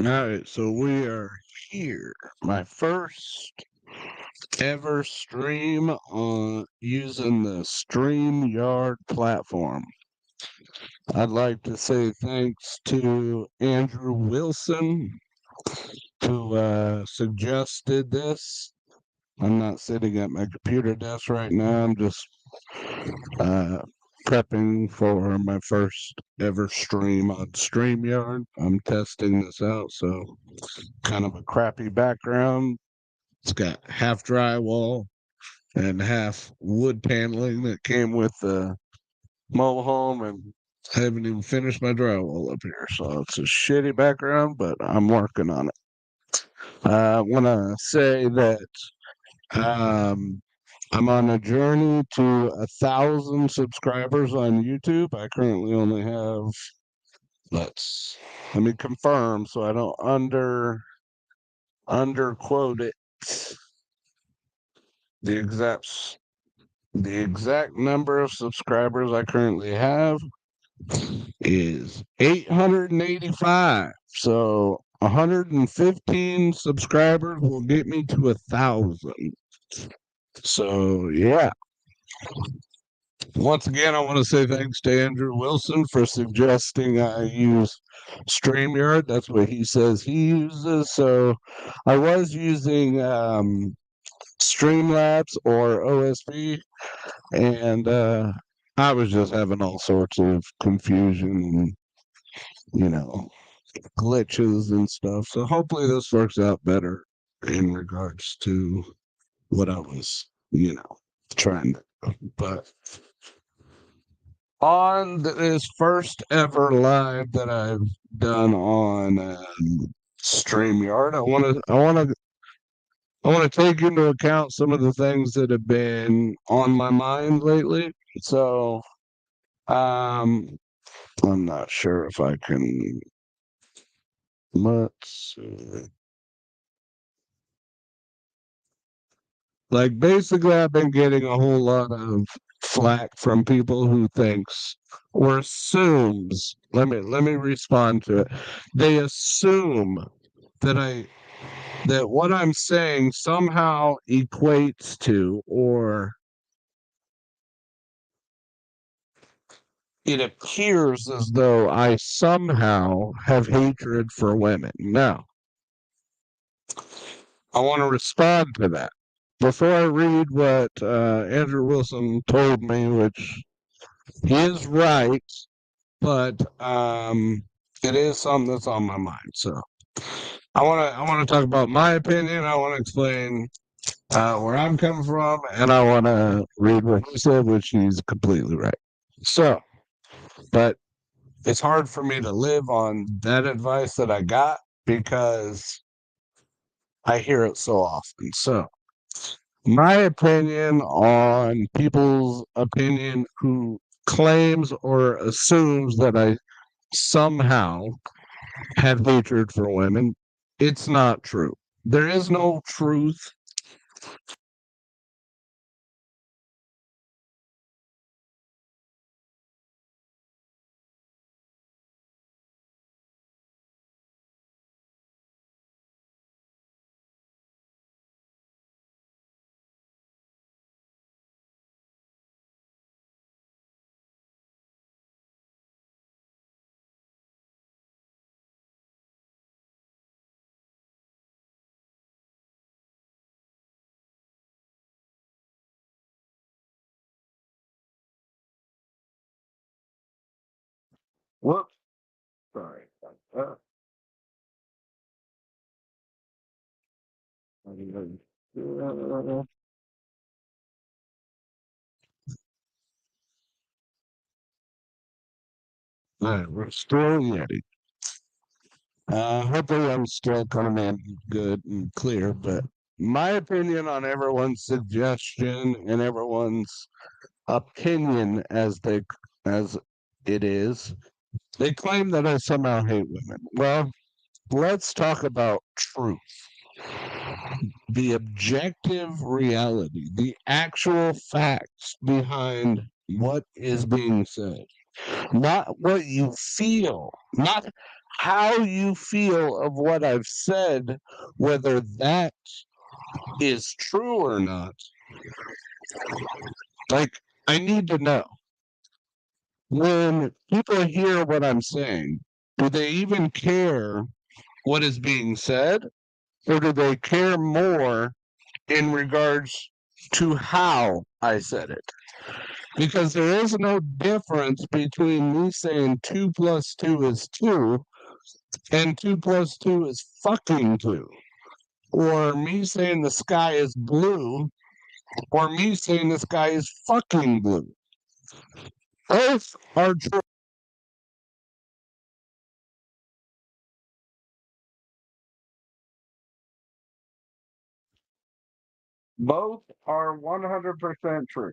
All right, so we are here. My first ever stream on using the StreamYard platform. I'd like to say thanks to Andrew Wilson who suggested this. I'm not sitting at my computer desk right now. I'm just uh, prepping for my first ever stream on StreamYard. I'm testing this out, so kind of a crappy background. It's got half drywall and half wood paneling that came with the mobile home, and I haven't even finished my drywall up here, so it's a shitty background, but I'm working on it. I want to say that um, I'm on a journey to 1,000 subscribers on YouTube. I currently only have, let me confirm so I don't underquote it. The exact the exact number of subscribers I currently have is 885. So 115 subscribers will get me to 1,000. So yeah. Once again, I want to say thanks to Andrew Wilson for suggesting I use StreamYard. That's what he says he uses. So I was using Streamlabs or OSB, and I was just having all sorts of confusion and, you know, glitches and stuff. So hopefully this works out better in regards to what I was, trying to do. But on this first ever live that I've done on StreamYard, I want to take into account some of the things that have been on my mind lately. So, um, I'm not sure if I can. Let's see. Like basically, I've been getting a whole lot of flack from people who thinks or assumes. Let me respond to it. They assume that that what I'm saying somehow equates to, or it appears as though I somehow have hatred for women. Now, I want to respond to that. Before I read what Andrew Wilson told me, which he is right, but it is something that's on my mind. So I want to talk about my opinion. I want to explain where I'm coming from, and I want to read what he said, which he's completely right. So, but it's hard for me to live on that advice that I got because I hear it so often. So, my opinion on people's opinion who claims or assumes that I somehow have hatred for women, it's not true. There is no truth. Whoops, sorry. Uh, we're still Yeti. Hopefully, I'm still coming in good and clear. But my opinion on everyone's suggestion and everyone's opinion, as it is, they claim that I somehow hate women. Well, let's talk about truth, the objective reality, the actual facts behind what is being said, not what you feel, not how you feel of what I've said, whether that is true or not. Like, I need to know. When people hear what I'm saying, do they even care what is being said? Or do they care more in regards to how I said it? Because there is no difference between me saying 2 plus 2 is 2 and 2 plus 2 is fucking 2. Or me saying the sky is blue, or me saying the sky is fucking blue. Both are true. Both are 100% true.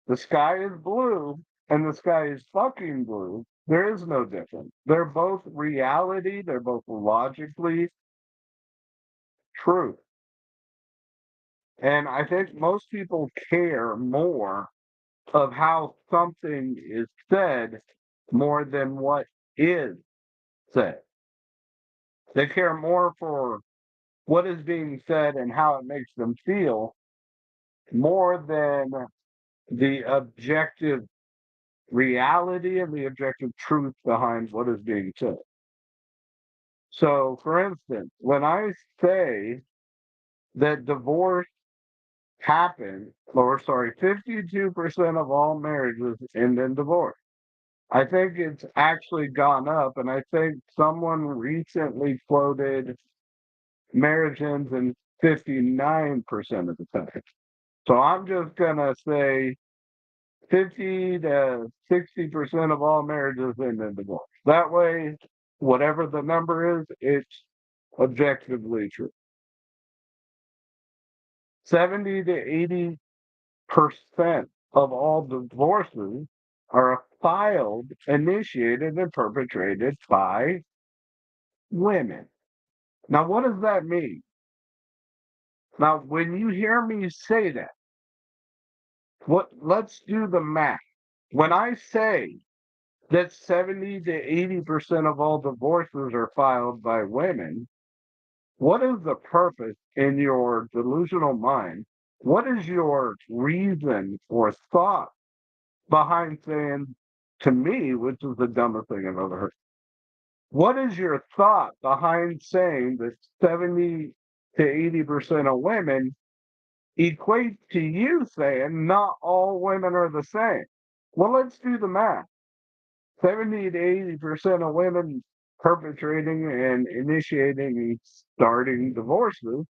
The sky is blue and the sky is fucking blue. There is no difference. They're both reality. They're both logically true. And I think most people care more of how something is said more than what is said. They care more for what is being said and how it makes them feel more than the objective reality and the objective truth behind what is being said. So, for instance, when I say that divorce happens, or sorry, 52% of all marriages end in divorce. I think it's actually gone up, and I think someone recently quoted marriage ends in 59% of the time. So I'm just going to say 50 to 60% of all marriages end in divorce. That way, whatever the number is, it's objectively true. 70 to 80% of all divorces are filed, initiated, and perpetrated by women. Now, what does that mean? Now, when you hear me say that, let's do the math. When I say that 70 to 80% of all divorces are filed by women, what is the purpose in your delusional mind? What is your reason or thought behind saying to me, which is the dumbest thing I've ever heard? What is your thought behind saying that 70 to 80% of women equate to you saying not all women are the same? Well, let's do the math. 70 to 80% of women perpetrating and initiating and starting divorces,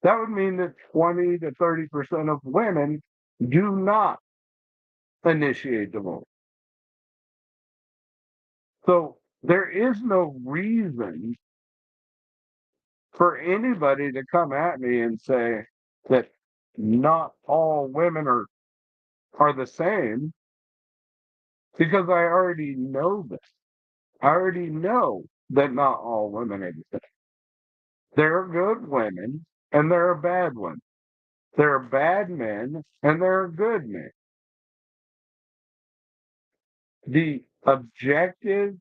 that would mean that 20 to 30% of women do not initiate divorce. So there is no reason for anybody to come at me and say that not all women are the same because I already know this. I already know that not all women are the same. There are good women and there are bad women. There are bad men and there are good men. The objective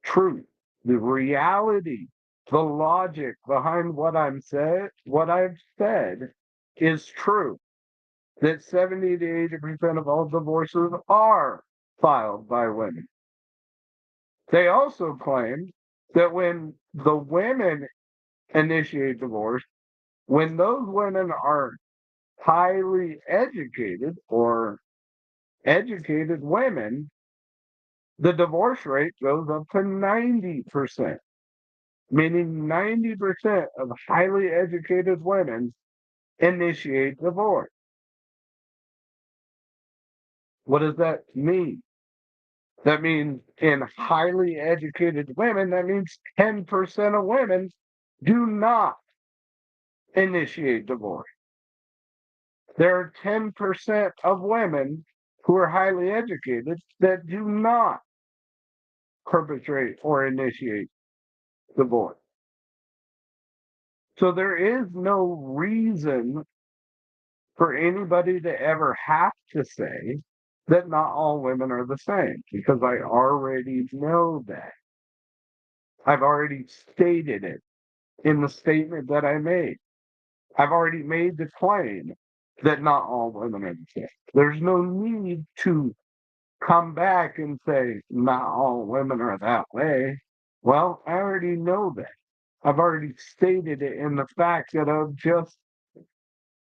truth, the reality, the logic behind what I've said is true. That 70 to 80% of all divorces are filed by women. They also claim that when the women initiate divorce, when those women are highly educated or educated women, the divorce rate goes up to 90%, meaning 90% of highly educated women initiate divorce. What does that mean? That means in highly educated women, that means 10% of women do not initiate divorce. There are 10% of women who are highly educated that do not perpetrate or initiate divorce. So there is no reason for anybody to ever have to say that not all women are the same because I already know that. I've already stated it in the statement that I made. I've already made the claim that not all women are the same. There's no need to come back and say not all women are that way. Well, I already know that. I've already stated it in the fact that I've just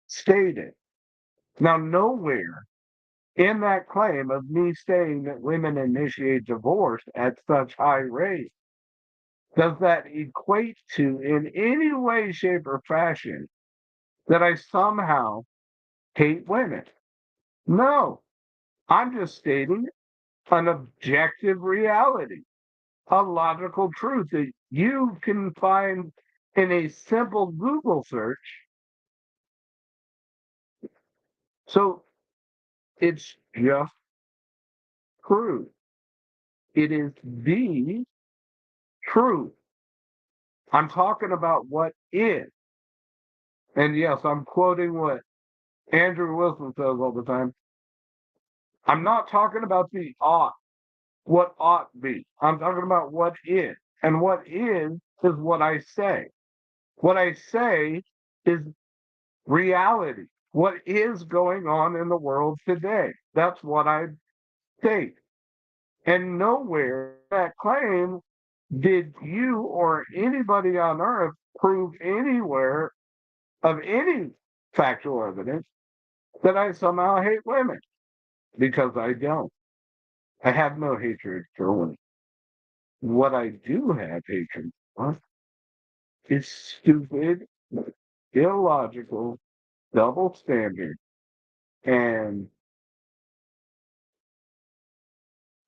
stated. Now, nowhere in that claim of me saying that women initiate divorce at such high rates does that equate to, in any way, shape, or fashion, that I somehow hate women. No, I'm just stating an objective reality, a logical truth that you can find in a simple Google search. So it's just true. It is the truth. I'm talking about what is. And yes, I'm quoting what Andrew Wilson says all the time. I'm not talking about the ought, what ought be. I'm talking about what is. And what is what I say. What I say is reality. What is going on in the world today? That's what I state. And nowhere that claim did you or anybody on earth prove anywhere of any factual evidence that I somehow hate women, because I don't. I have no hatred for women. What I do have hatred for is stupid, illogical, double standard. And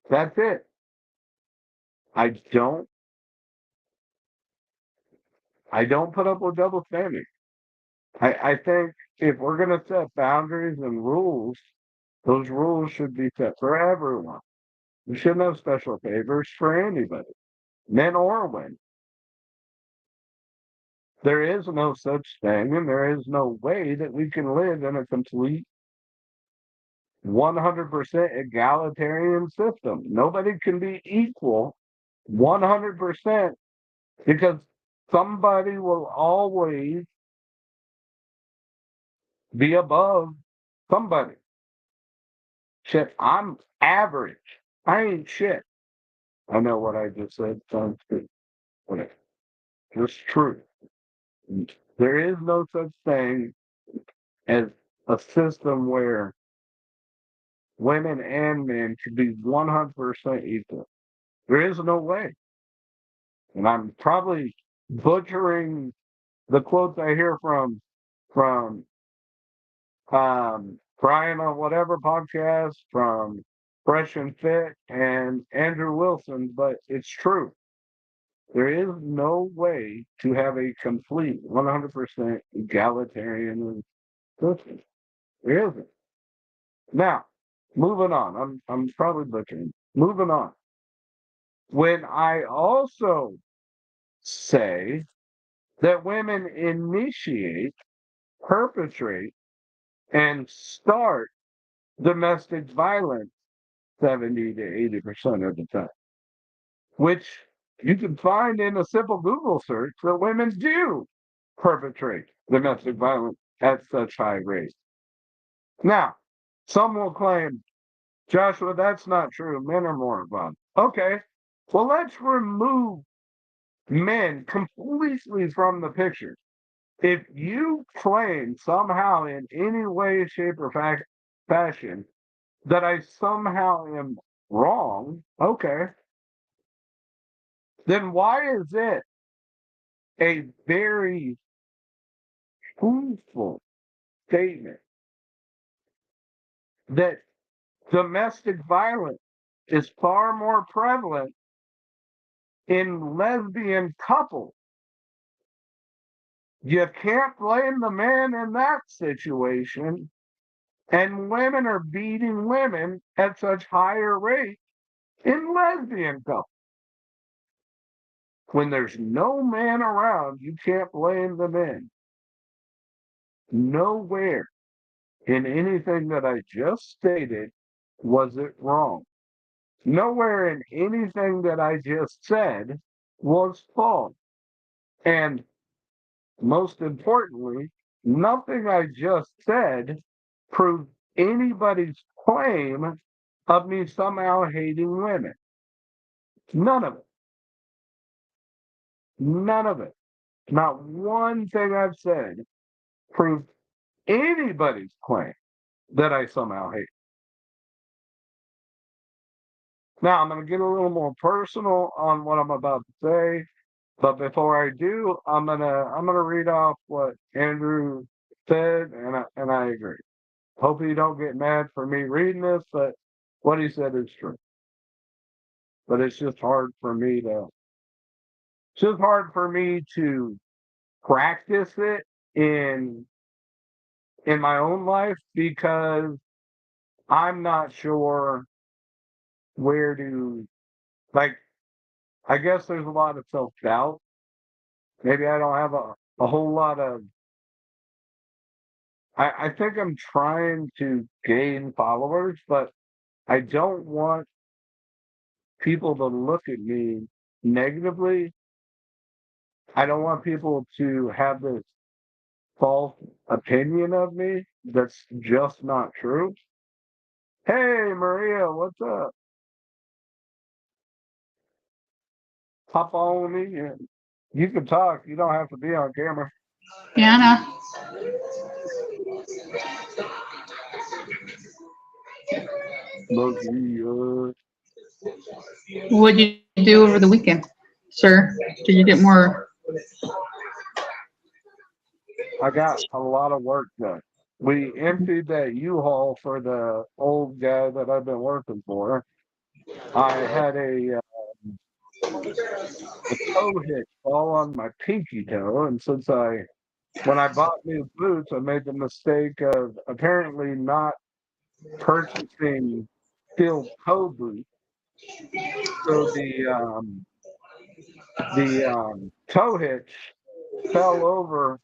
that's it. I don't I don't put up with double standards. I think if we're gonna set boundaries and rules, those rules should be set for everyone. We shouldn't have special favors for anybody, men or women. There is no such thing, and there is no way that we can live in a complete 100% egalitarian system. Nobody can be equal 100% because somebody will always be above somebody. Shit, I'm average. I ain't shit. I know what I just said sounds good. Whatever. It's true. There is no such thing as a system where women and men should be 100% equal. There is no way. And I'm probably butchering the quotes I hear from Brian on whatever podcast, from Fresh and Fit and Andrew Wilson, but it's true. There is no way to have a complete 100% egalitarian system. There isn't. Now, moving on. I'm probably butchering. Moving on. When I also say that women initiate, perpetrate, and start domestic violence 70 to 80% of the time, which you can find in a simple Google search that women do perpetrate domestic violence at such high rates. Now, some will claim, Joshua, that's not true. Men are more involved. Okay, well, let's remove men completely from the picture. If you claim somehow in any way, shape, or fashion that I somehow am wrong, okay, then why is it a very truthful statement that domestic violence is far more prevalent in lesbian couples? You can't blame the man in that situation. And women are beating women at such higher rates in lesbian couples. When there's no man around, you can't blame the men. Nowhere in anything that I just stated was it wrong. Nowhere in anything that I just said was false. And most importantly, nothing I just said proved anybody's claim of me somehow hating women. None of it. None of it. Not one thing I've said proved anybody's claim that I somehow hate. Now I'm going to get a little more personal on what I'm about to say, but before I do, I'm gonna read off what Andrew said, and I agree. Hope you don't get mad for me reading this, but what he said is true. But it's just hard for me to it's just hard for me to practice it in my own life because I'm not sure where to like I guess there's a lot of self doubt. Maybe I don't have a whole lot of I think I'm trying to gain followers, but I don't want people to look at me negatively. I don't want people to have this false opinion of me that's just not true. Hey, Maria, what's up? Hop on me. And you can talk. You don't have to be on camera. Yeah, I Maria. know. What'd you do over the weekend, sir? Did you get more? I got a lot of work done. We emptied that U-Haul for the old guy that I've been working for. I had a toe hitch fall on my pinky toe, and when I bought new boots, I made the mistake of apparently not purchasing steel toe boots. So the toe hitch fell over.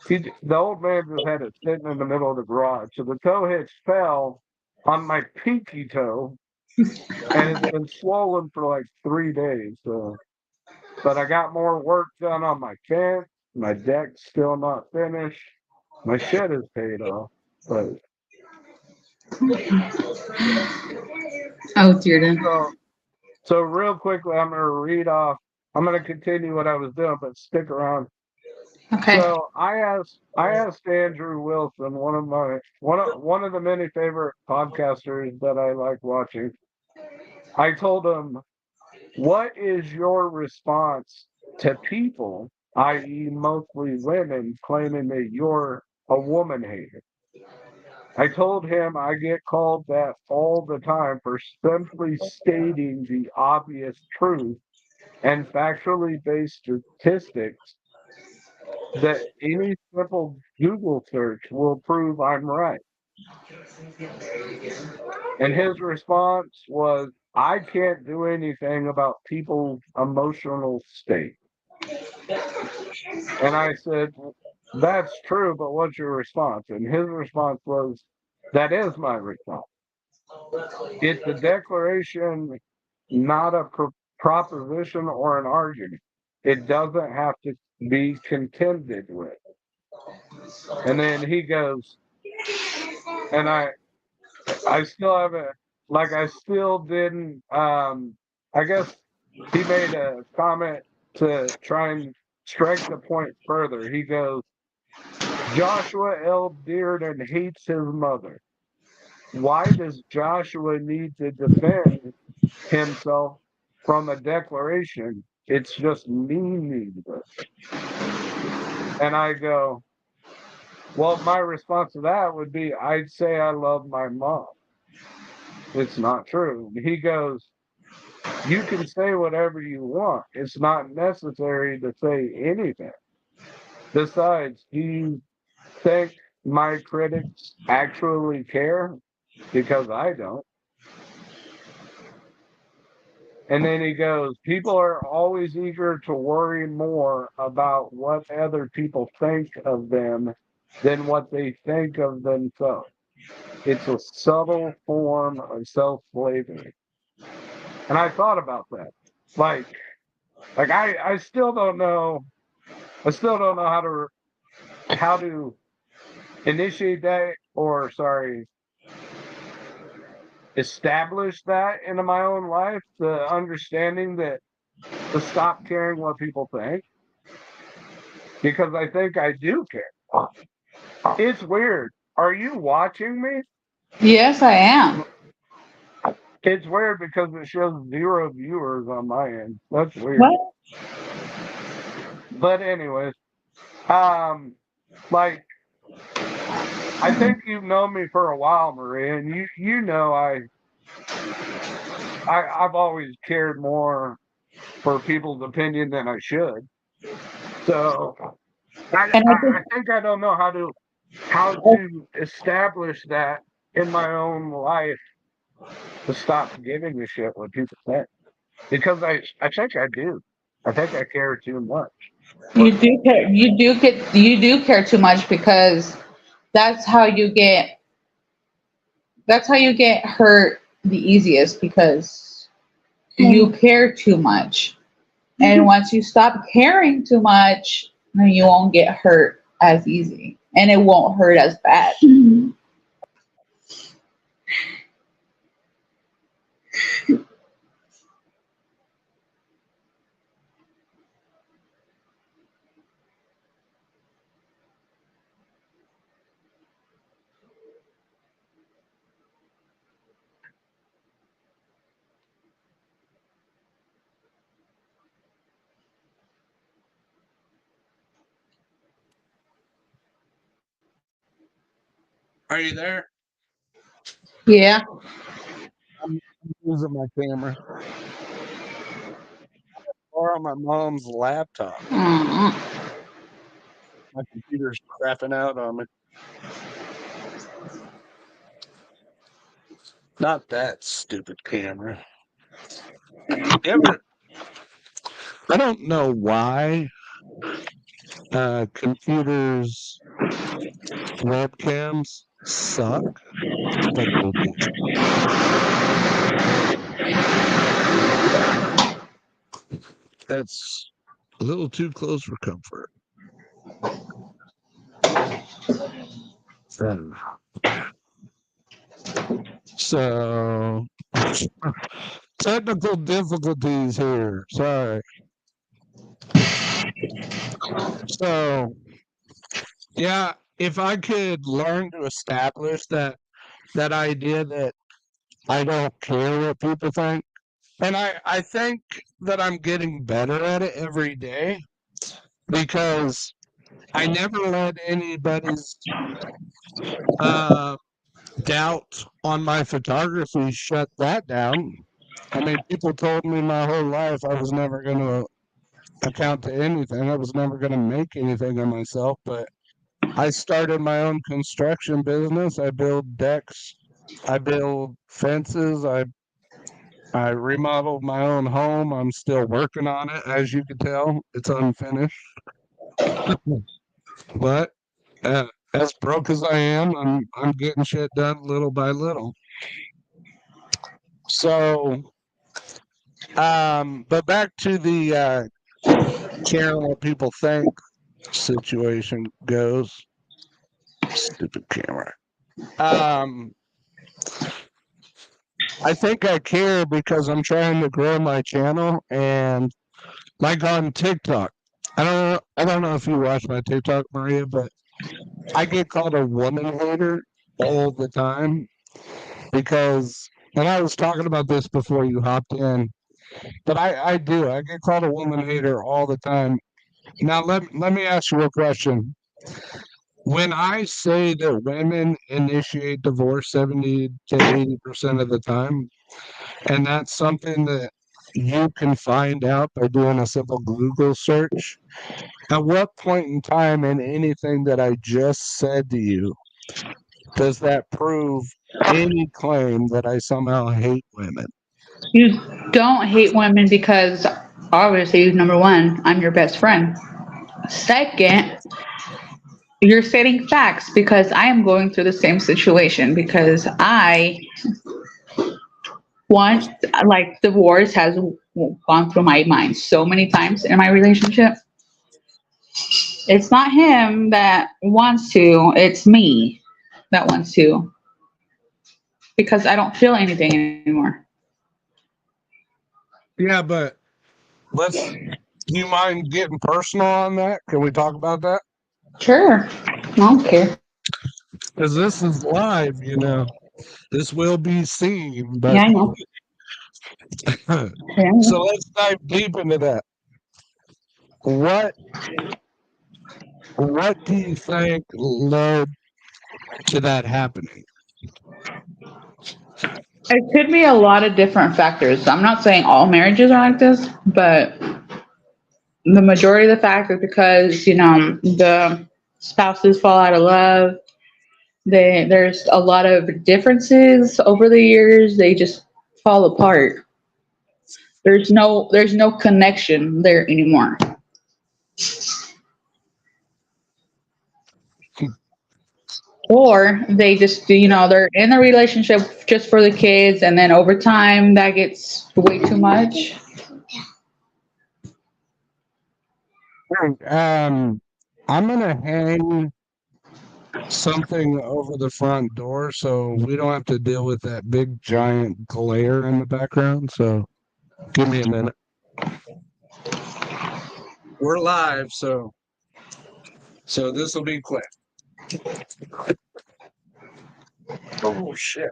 The old man just had it sitting in the middle of the garage. So the toe hitch fell on my pinky toe, and it's been swollen for like 3 days. So, but I got more work done on my fence. My deck's still not finished. My shed is paid off, but Oh, Dearden. so so real quickly, I'm gonna read off. I'm gonna continue what I was doing, but stick around. Okay. So I asked Andrew Wilson, one of the many favorite podcasters that I like watching. I told him, "What is your response to people, i.e., mostly women, claiming that you're a woman hater?" I told him I get called that all the time for simply stating the obvious truth and factually based statistics that any simple Google search will prove I'm right. And his response was, I can't do anything about people's emotional state. And I said, that's true, but what's your response? And his response was, that is my response. It's a declaration, not a proposition or an argument. It doesn't have to be contended with. And then he goes, and I still haven't, like, I still didn't, I guess he made a comment to try and strike the point further. He goes, Joshua L. Dearden hates his mother. Why does Joshua need to defend himself from a declaration? It's just meaningless. And I go, well, my response to that would be, I'd say I love my mom. It's not true. He goes, you can say whatever you want. It's not necessary to say anything. Besides, do you think my critics actually care? Because I don't. And then he goes, people are always eager to worry more about what other people think of them than what they think of themselves. It's a subtle form of self slavery. And I thought about that. Like, Like I still don't know. I still don't know how to initiate that, or sorry, establish that into my own life. The understanding that to stop caring what people think, because I think I do care. It's weird. Are you watching me? Yes, I am. It's weird because it shows 0 viewers on my end. That's weird. What? But anyways, um, like I think you've known me for a while, Maria, and you know I've always cared more for people's opinion than I should. So And I I think I don't know how just, to establish that in my own life to stop giving a shit what people think. Because I think I do. I think I care too much. you What do care. You do care too much because that's how you get. That's how you get hurt the easiest because you care too much. And once you stop caring too much, then you won't get hurt as easy, and it won't hurt as bad. Are you there? Yeah. I'm using my camera or on my mom's laptop. Mm. My computer's crapping out on me. Not that stupid camera. Ever? I don't know why computers webcams suck, but they do. That's a little too close for comfort. So, so technical difficulties here. Sorry. So, yeah, if I could learn to establish that idea that I don't care what people think, and I think that I'm getting better at it every day because I never let anybody's uh, doubt on my photography shut that down. I mean, people told me my whole life I was never going to account to anything. I was never going to make anything of myself, but I started my own construction business. I build decks, I build fences, I remodeled my own home. I'm still working on it, as you can tell. It's unfinished. But as broke as I am, I'm getting shit done little by little. So, but back to the caring what people think situation goes. Stupid camera. Um, I think I care because I'm trying to grow my channel and like on TikTok. I don't know if you watch my TikTok, Maria, but I get called a woman hater all the time because and I was talking about this before you hopped in, but I do. I get called a woman hater all the time. Now let me ask you a question. When I say that women initiate divorce 70 to 80% of the time, and that's something that you can find out by doing a simple Google search. At what point in time in anything that I just said to you does that prove any claim that I somehow hate women? You don't hate women because obviously, number one, I'm your best friend. Second, you're stating facts because I am going through the same situation because I want, like, divorce has gone through my mind so many times in my relationship. It's not him that wants to, it's me that wants to because I don't feel anything anymore. Yeah, but let's. Do you mind getting personal on that? Can we talk about that? Sure. I don't care. Because this is live, you know. This will be seen, Yeah, but I know. Yeah, I so know. let's dive deep into that. What what do you think led to that happening? It could be a lot of different factors. I'm not saying all marriages are like this, but the majority of the fact is because, the spouses fall out of love. There's a lot of differences over the years. They just fall apart. There's no connection there anymore. Or they just, they're in a relationship just for the kids, and then over time that gets way too much. I'm gonna hang something over the front door so we don't have to deal with that big giant glare in the background. So give me a minute. We're live, so this will be quick. Oh shit.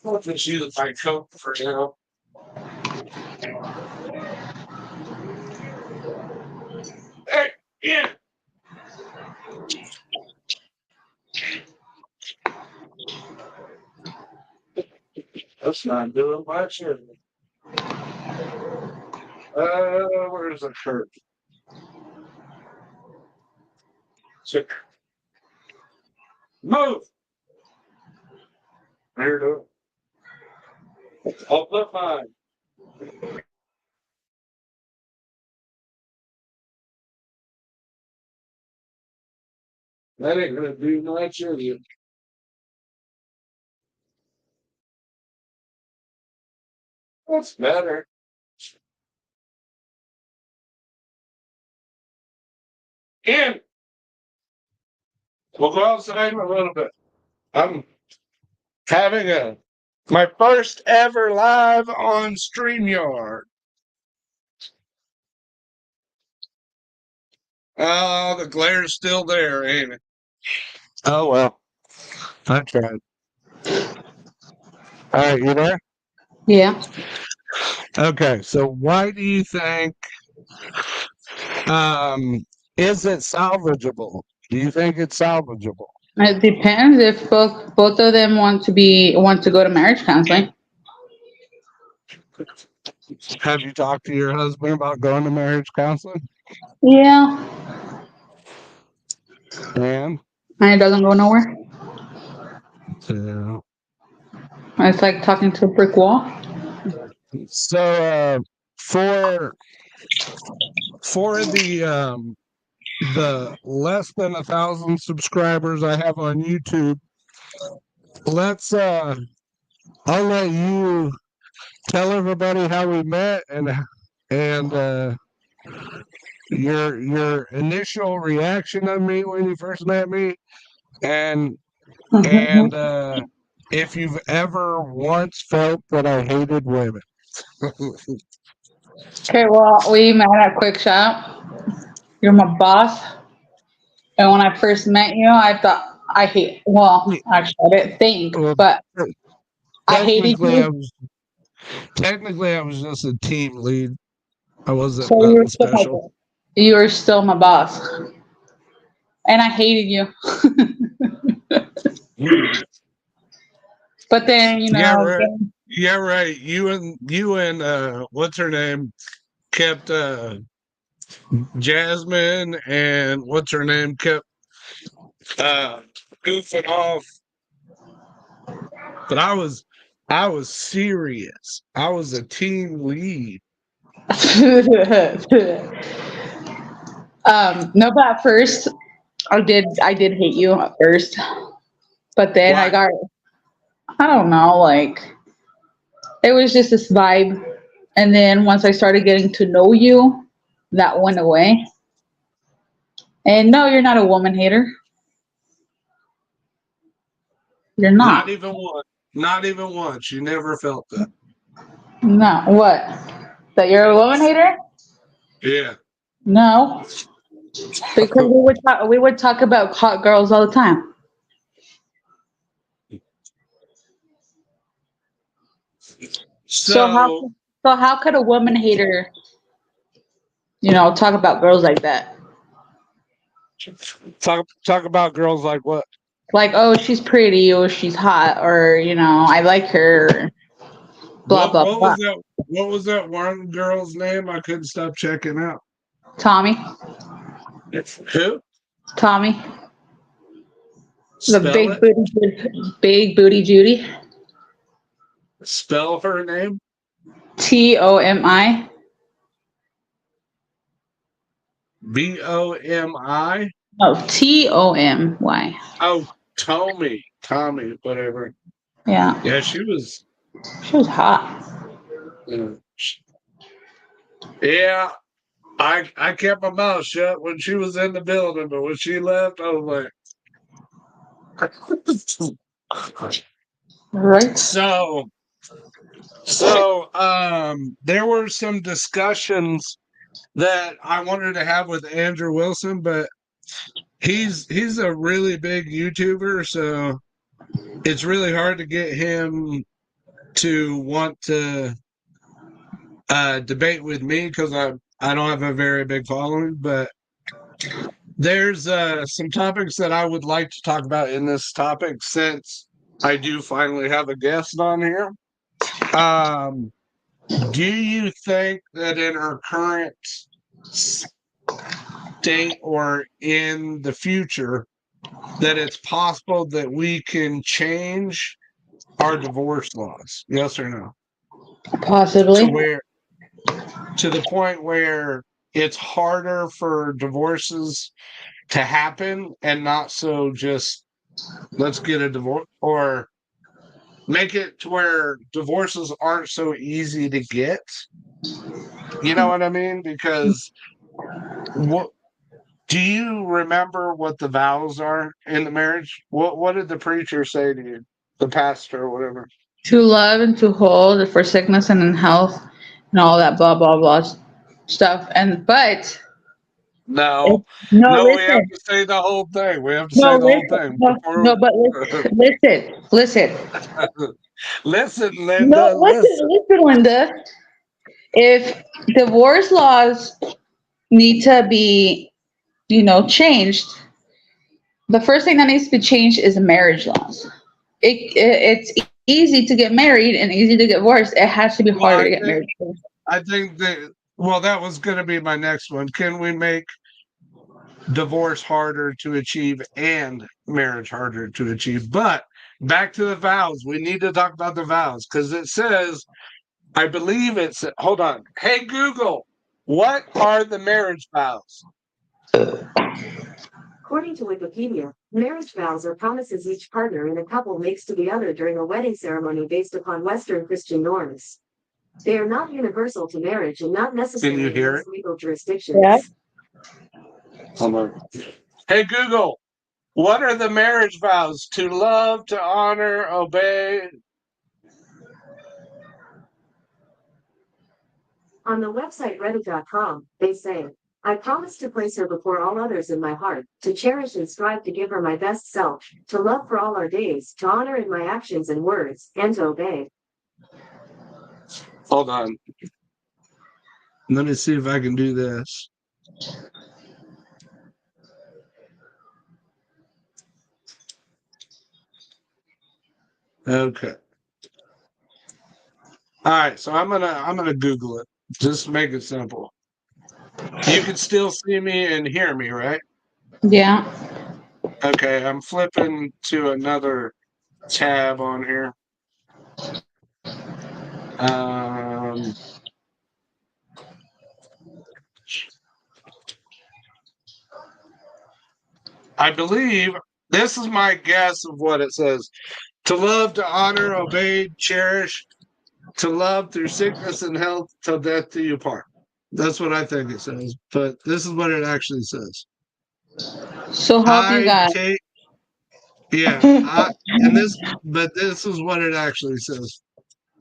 I'll just use my coat for now. Hey, yeah. That's not doing much. Where's the shirt? Sick. Move. There you go. Hold the fine. That ain't gonna do much of you. That's better. And we'll go outside in a little bit. I'm having my first ever live on StreamYard. Oh, the glare's still there, ain't it? Oh well, I tried. All right, you there? Yeah. Okay, so why do you think um is it salvageable? Do you think it's salvageable? It depends if both of them want to go to marriage counseling. Have you talked to your husband about going to marriage counseling? Yeah. And And it doesn't go nowhere. yeah. It's like talking to a brick wall. So for the less than 1,000 subscribers I have on YouTube, let's I'll let you tell everybody how we met and your initial reaction of me when you first met me and and if you've ever once felt that I hated women. Okay, well, we met at Quick Shop. You're my boss. And when I first met you, I thought actually, I didn't think, Well, but I hated technically you. I was just a team lead. I wasn't So nothing special. you were still my boss. And I hated you. But then, Yeah, right. Yeah, right. You and what's her name kept Jasmine and what's her name kept goofing off. But I was serious. I was a team lead. no, but at first I did hate you at first. But then Why? I don't know, like it was just this vibe. And then once I started getting to know you, that went away. And no, you're not a woman hater. You're Not not. even once. Not even once. You never felt that. No, what? That you're a woman hater? Yeah. No, because we would talk about hot girls all the time. So how So so how could a woman hater, talk about girls like that? talk about girls like what? Like, oh, she's pretty, or she's hot, or I like her, blah blah What blah. was that? What was that one girl's name? I couldn't stop checking out. Tommy, Who? Tommy, the Spell it. big booty Judy. Spell her name. Tomi. Bomi. Oh, Tomy. Oh, Tommy, whatever. Yeah, Yeah, she was. she was hot. uh, Yeah, I kept my mouth shut when she was in the building, but when she left, I was like, Right? so there were some discussions that I wanted to have with Andrew Wilson, but he's a really big YouTuber, so it's really hard to get him to want to debate with me because I don't have a very big following. But there's some topics that I would like to talk about in this topic since I do finally have a guest on here. Um, do you think that in our current state or in the future that it's possible that we can change our divorce laws? Yes or no? To Possibly. where to the point where it's harder for divorces to happen and not so just let's get a divorce or make it to where divorces aren't so easy to get. You know what I mean? Because what do you remember what the vows are in the marriage? What did the preacher say to you? The pastor or whatever. To love and to hold for sickness and in health and all that blah blah blah stuff. And but No, no, no, we have listen, to say the whole thing. We have to no, say the whole listen, thing no, before. no, but listen, Listen, no, Linda, listen. listen, Linda. If divorce laws need to be, changed, the first thing that needs to be changed is marriage laws. It's easy to get married and easy to get divorced. It has to be harder Well, to get married. I think that. Well, that was going to be my next one. Can we make divorce harder to achieve and marriage harder to achieve? But back to the vows. We need to talk about the vows because it says, I believe it's. Hold on. Hey Google, what are the marriage vows? According to Wikipedia, marriage vows are promises each partner in a couple makes to the other during a wedding ceremony based upon Western Christian norms. They are not universal to marriage and not Can you necessary in hear it? most legal Yeah. jurisdictions. Hold on. Hey Google, what are the marriage vows? To love, to honor, obey. On the website reddit.com, they say, I promise to place her before all others in my heart, to cherish and strive to give her my best self, to love for all our days, to honor in my actions and words, and to obey. Hold on. Let me see if I can do this. Okay. All right. So I'm gonna Google it. Just to make it simple. You can still see me and hear me, right? Yeah. Okay. I'm flipping to another tab on here. Um, I believe This is my guess of what it says. To love, to honor, obey, cherish, to love through sickness and health till death do you part. That's what I think it says. But this is what it actually says. So help you I God. take yeah, but this is what it actually says.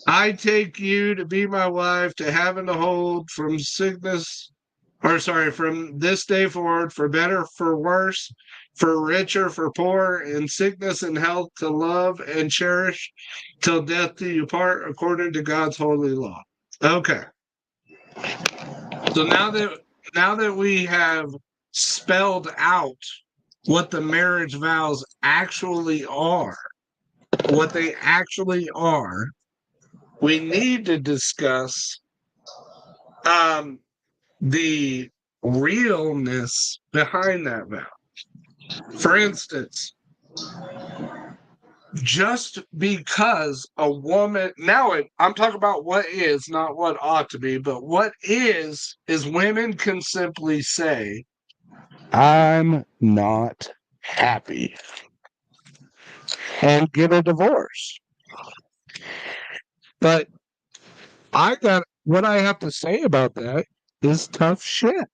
I take you to be my wife, to have and to hold from sickness, or sorry, from this day forward, for better, for worse, for richer, for poor, in sickness and health, to love and cherish till death do you part, according to God's holy law. Okay. So now that we have spelled out what the marriage vows actually are, what they actually are, we need to discuss the realness behind that vow. For instance, just because a woman I'm talking about what is, not what ought to be, but what is women can simply say, I'm not happy, and get a divorce. But what I have to say about that is tough shit.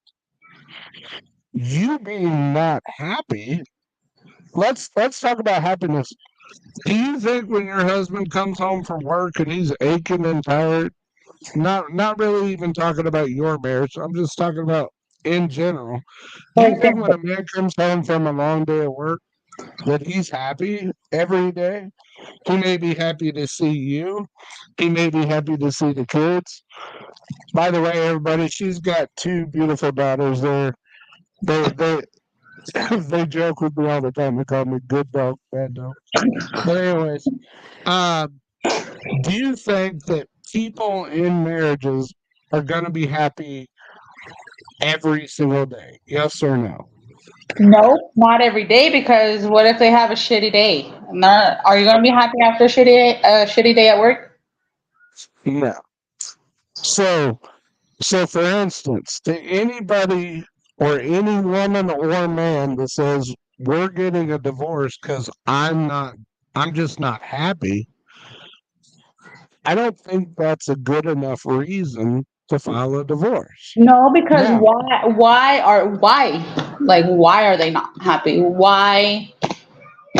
You being not happy, let's talk about happiness. Do you think when your husband comes home from work and he's aching and tired, not really even talking about your marriage, I'm just talking about in general. Do For you think when example, a man comes home from a long day of work that he's happy every day? He may be happy to see you. He may be happy to see the kids. By the way, everybody, she's got two beautiful daughters. They they joke with me all the time. They call me good dog, bad dog. But anyways, um, do you think that people in marriages are going to be happy every single day? Yes or no? no, not every day, because what if they have a shitty day? Are you going to be happy after a shitty day at work? No. So, for instance, to anybody or any woman or man that says we're getting a divorce because I'm just not happy, I don't think that's a good enough reason to file a divorce. No, because Now, why are they not happy? Why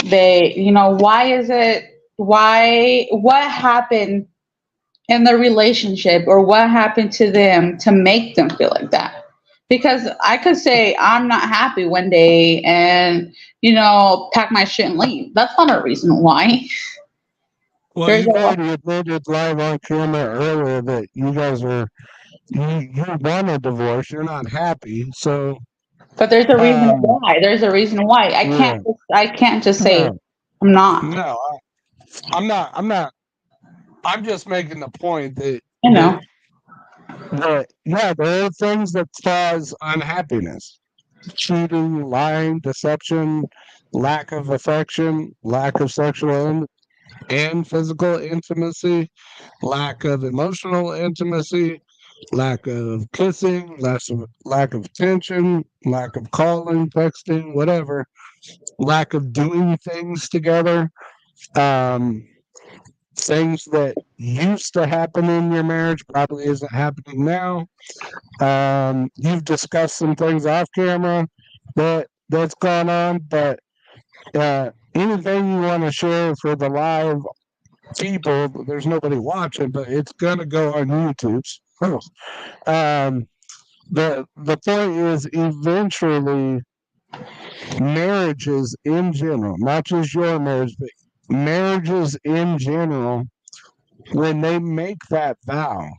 why is it, what happened in the relationship, or what happened to them to make them feel like that? Because I could say I'm not happy one day and pack my shit and leave. That's not a reason why. well, There's you've a already admitted live on camera earlier that you guys you want a divorce. You're not happy. So, But there's a reason um, why. There's a reason why. I yeah, can't I can't just say no, I'm not. no, I'm not. I'm not. I'm just making the point that You know. yeah, there are things that cause unhappiness: cheating, lying, deception, lack of affection, lack of sexual and physical intimacy, lack of emotional intimacy, lack of kissing, lack of attention, lack of calling, texting, whatever, lack of doing things together, um, things that used to happen in your marriage probably isn't happening now. You've discussed some things off camera that's gone on, but anything you want to share for the live people, there's nobody watching, but it's gonna go on YouTube. Um, the point is, eventually, marriages in general, not just your marriage, but marriages in general, when they make that vow,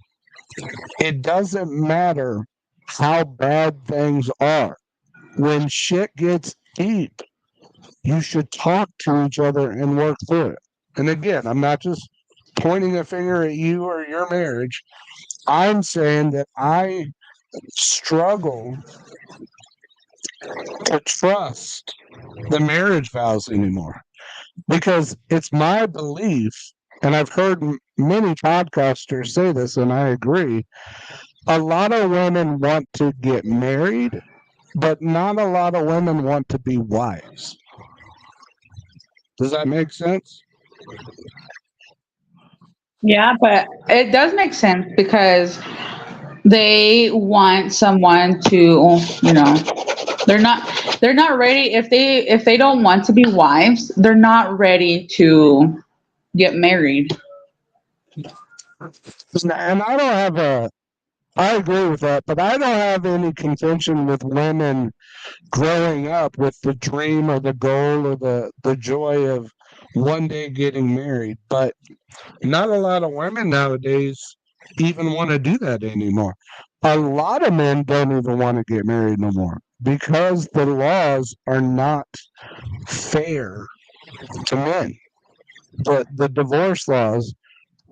it doesn't matter how bad things are. When shit gets deep, you should talk to each other and work through it. And again, I'm not just pointing a finger at you or your marriage. I'm saying that I struggle to trust the marriage vows anymore because it's my belief, and I've heard many podcasters say this, and I agree. A lot of women want to get married, but not a lot of women want to be wives. Does that make sense? Yeah, but it does make sense because they want someone to, they're not ready if they don't want to be wives, they're not ready to get married. And I agree with that, but I don't have any contention with women growing up with the dream or the goal or the joy of one day getting married. But not a lot of women nowadays even want to do that anymore. A lot of men don't even want to get married no more because the laws are not fair to men. But the divorce laws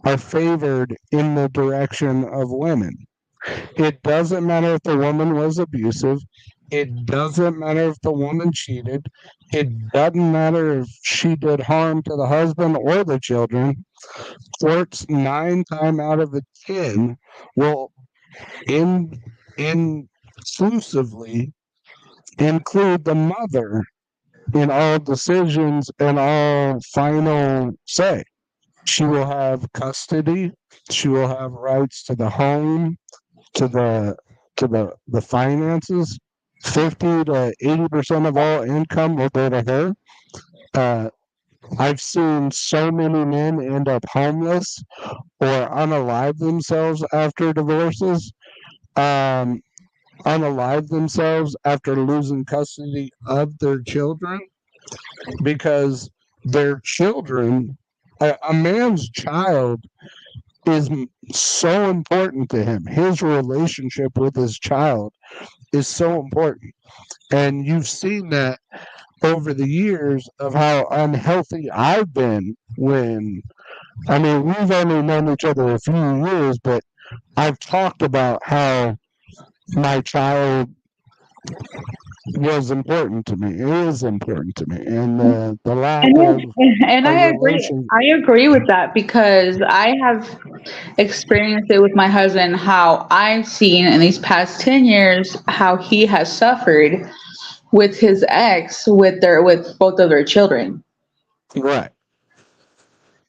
are favored in the direction of women. It doesn't matter if the woman was abusive. It doesn't matter if the woman cheated. It doesn't matter if she did harm to the husband or the children. Courts 9 times out of the 10 will in inclusively include the mother in all decisions and all final say. She will have custody. She will have rights to the home, to the finances. 50 to 80% of all income will go to her. Uh, I've seen so many men end up homeless or unalive themselves after divorces, um, unalive themselves after losing custody of their children because their children, a man's child is so important to him. His relationship with his child is so important. And you've seen that over the years of how unhealthy I've been when, I mean, we've only known each other a few years, but I've talked about how my child was important to me, is important to me. And the lack And of and a I agree. relation. I agree with that because I have experienced it with my husband. How I've seen in these past 10 years how he has suffered with his ex with both of their children. Right.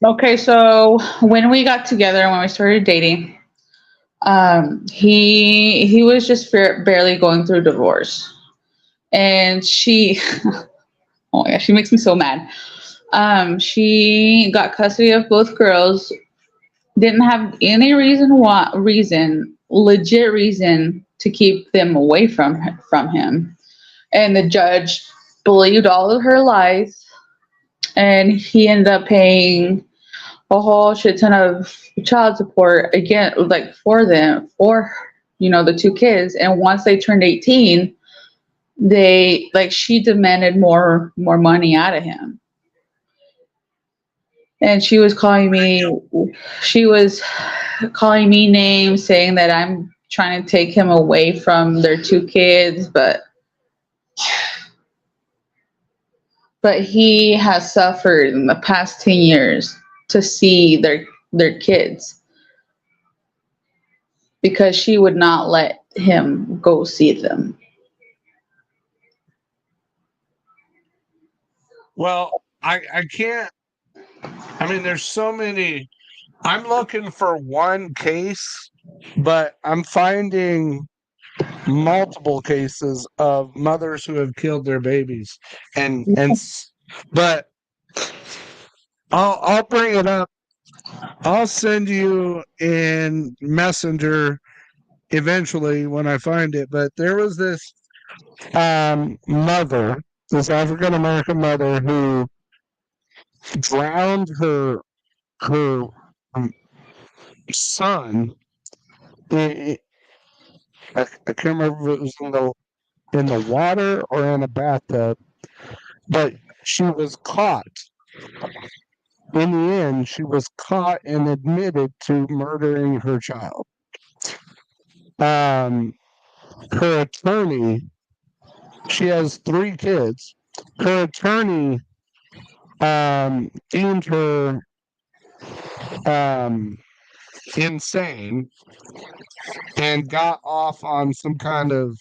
Okay, so when we got together, when we started dating, he was just barely going through divorce, and she, oh yeah, she makes me so mad. She got custody of both girls. Didn't have any legit reason to keep them away from him, and the judge believed all of her lies, and he ended up paying a whole shit ton of child support again, like for them, for the two kids. And once they turned 18, she demanded more money out of him. And she was calling me names, saying that I'm trying to take him away from their two kids, but he has suffered in the past 10 years to see their kids because she would not let him go see them. Well, I can't. I mean, there's so many. I'm looking for one case, but I'm finding multiple cases of mothers who have killed their babies, but I'll bring it up. I'll send you in Messenger eventually when I find it. But there was this mother, this African American mother who drowned her son. I, I can't remember if it was in the water or in a bathtub, but she was caught. In the end, she was caught and admitted to murdering her child. Um, her attorney, she has 3 kids. Her attorney deemed her um, insane and got off on some kind of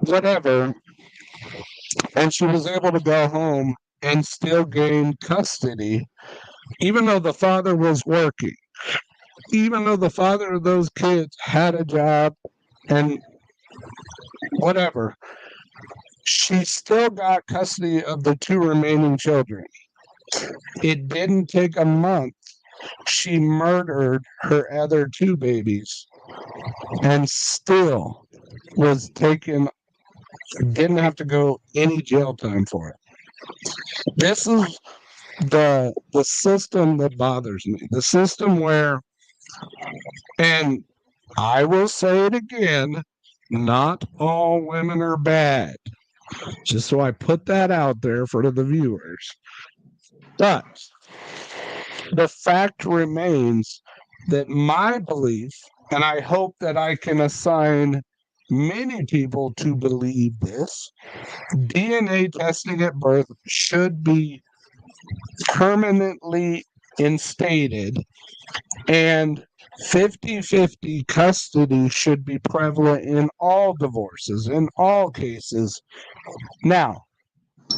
whatever and she was able to go home and still gain custody, even though the father was working, even though the father of those kids had a job and whatever. She still got custody of the two remaining children. It didn't take a month. She murdered her other two babies and still was taken, didn't have to go any jail time for it. This is the system that bothers me. The system where, and I will say it again, not all women are bad. Just so I put that out there for the viewers. But the fact remains that my belief, and I hope that I can assign many people to believe this, DNA testing at birth should be permanently instated, and 50-50 custody should be prevalent in all divorces, in all cases. Now,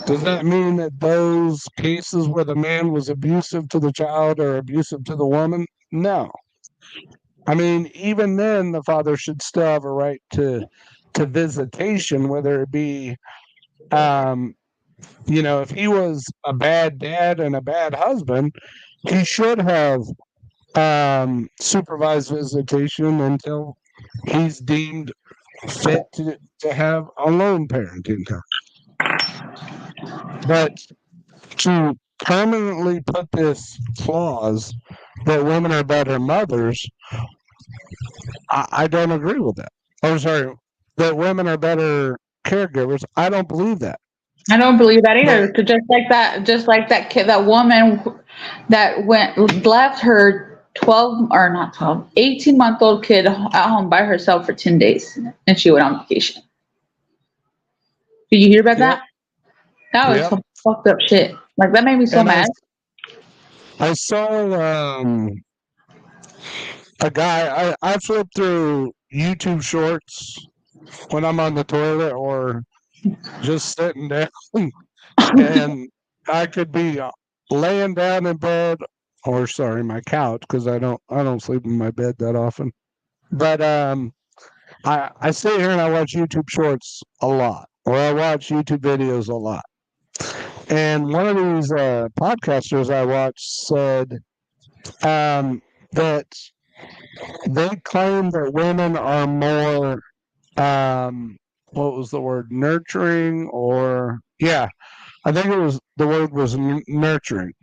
does that mean that those cases where the man was abusive to the child are abusive to the woman? No. I mean, even then, the father should still have a right to visitation, whether it be, um, if he was a bad dad and a bad husband, he should have supervised visitation until he's deemed fit to have alone parenting time. But to permanently put this clause that women are better mothers, I don't agree with that. I'm sorry, that women are better caregivers. I don't believe that. I don't believe that either. But 'Cause just like that kid, that woman that left her 12 or not 12, 18-month-old kid at home by herself for 10 days and she went on vacation. Did you hear about yep, that? That was yep. some fucked up shit. Like that made me so And I mad. I saw a guy. I flip through YouTube shorts when I'm on the toilet or just sitting down, and I could be laying down in bed, or sorry, my couch, because I don't sleep in my bed that often. But I sit here and I watch YouTube shorts a lot, or I watch YouTube videos a lot. And one of these podcasters I watched said that they claim that women are more, what was the word, nurturing, or yeah, I think the word was nurturing.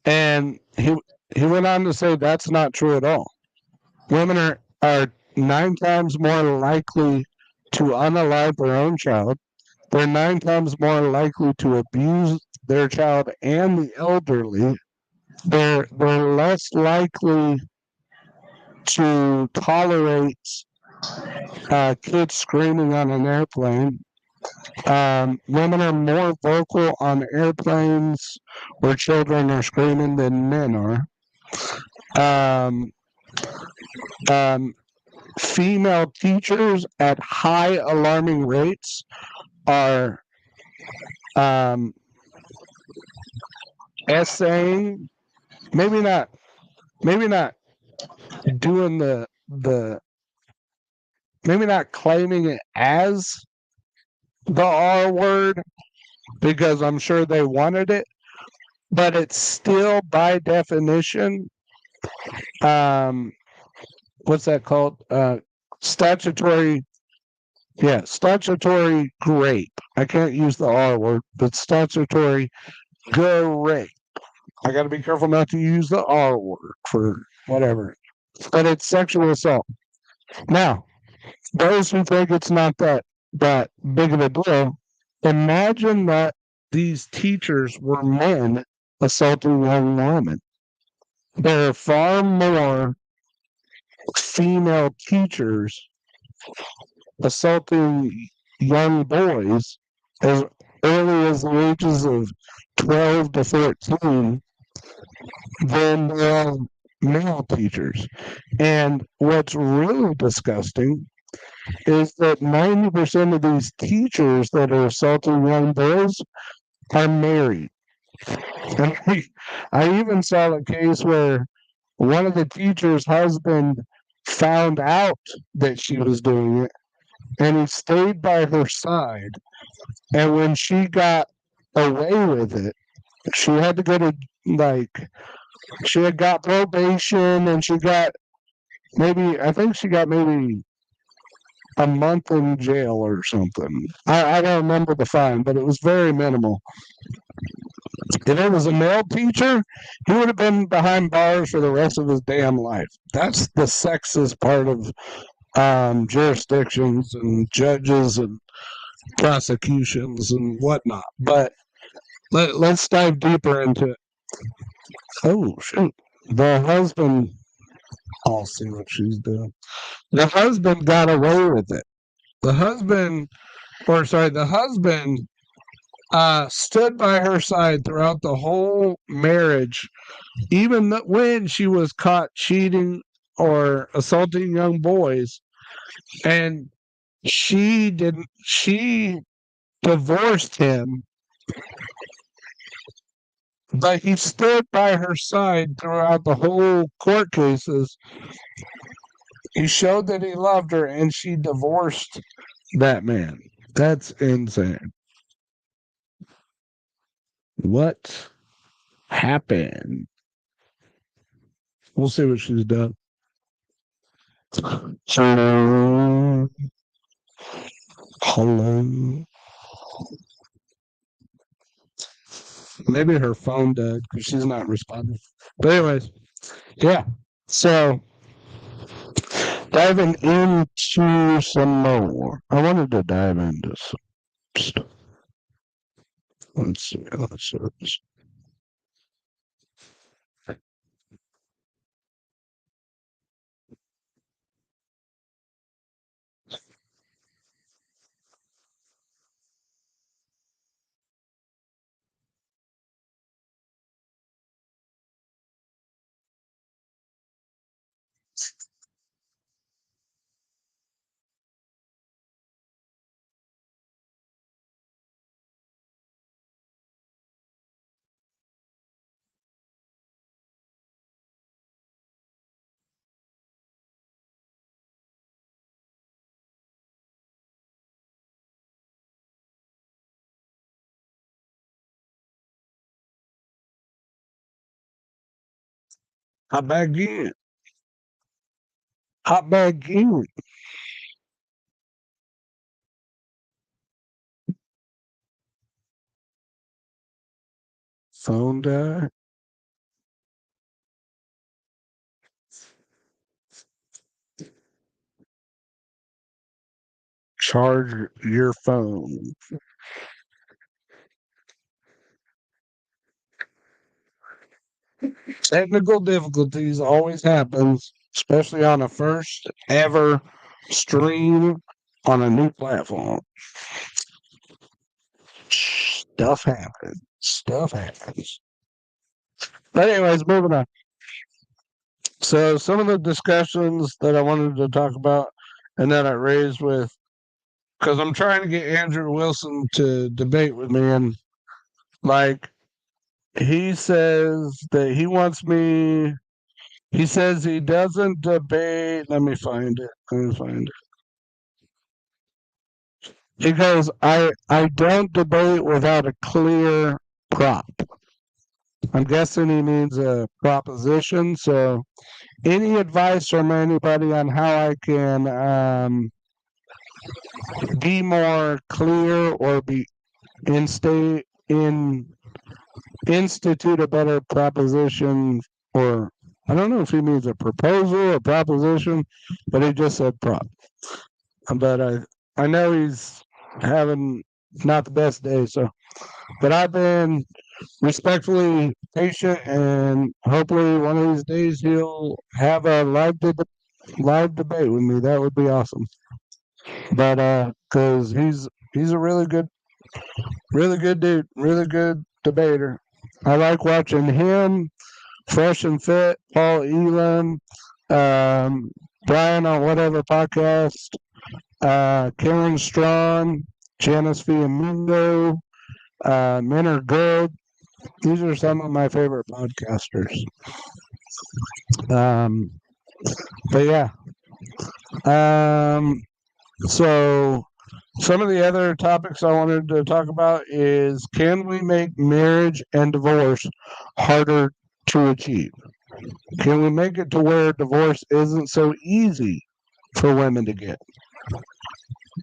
And he went on to say that's not true at all. Women are 9 times more likely to unalive their own child. They're 9 times more likely to abuse their child and the elderly. They're less likely to tolerate kids screaming on an airplane. Women are more vocal on airplanes where children are screaming than men are. Um, um, Female teachers at high alarming rates are um, essaying, maybe not, maybe not doing the, maybe not claiming it as the R word because I'm sure they wanted it, but it's still by definition, um, what's that called? Statutory, yeah, statutory grape. I can't use the R word, but statutory grape. I got to be careful not to use the R word for whatever, but it's sexual assault. Now, those who think it's not that big of a deal, imagine that these teachers were men assaulting young women. There are far more female teachers assaulting young boys as early as the ages of 12 to 14 than there are male teachers. And what's really disgusting is that 90% of these teachers that are assaulting young boys are married. And I even saw a case where one of the teacher's husband found out that she was doing it, and he stayed by her side. And when she got away with it, she had to go to, like, she had got probation, and she got I think she got maybe a month in jail or something. I don't remember the fine, but it was very minimal. If it was a male teacher, he would have been behind bars for the rest of his damn life. That's the sexist part of jurisdictions and judges and prosecutions and whatnot. But let's dive deeper into it. Oh, shoot. The husband, I'll see what she's doing. The husband got away with it. The husband, the husband stood by her side throughout the whole marriage, even when she was caught cheating or assaulting young boys. And she divorced him, but he stood by her side throughout the whole court cases. He showed that he loved her, and she divorced that man. That's insane. What happened? We'll see what she's done. Hello. Maybe her phone died because she's not responding. But anyways, yeah. So diving into some more. I wanted to dive into some stuff. Let's see. Hop back in. Hop back in. Phone died. Charge your phone. Technical difficulties always happens, especially on a first ever stream on a new platform. Stuff happens. Stuff happens. But anyways, moving on. So some of the discussions that I wanted to talk about and that I raised with, because I'm trying to get Andrew Wilson to debate with me, and like he says that he wants me. He says he doesn't debate. Let me find it. He goes, I don't debate without a clear prop. I'm guessing he means a proposition. So, any advice from anybody on how I can be more clear or be in institute a better proposition, or I don't know if he means a proposal or proposition, but he just said prop. But I know he's having not the best day, so but I've been respectfully patient, and hopefully one of these days he'll have a live debate with me. That would be awesome. But because he's a really good dude, really good debater. I like watching him, Fresh and Fit, Paul Elam, Brian on whatever podcast. Karen Strawn, Janice Fiamundo, Men Are Good. These are some of my favorite podcasters. But yeah. So some of the other topics I wanted to talk about is, can we make marriage and divorce harder to achieve? Can we make it to where divorce isn't so easy for women to get?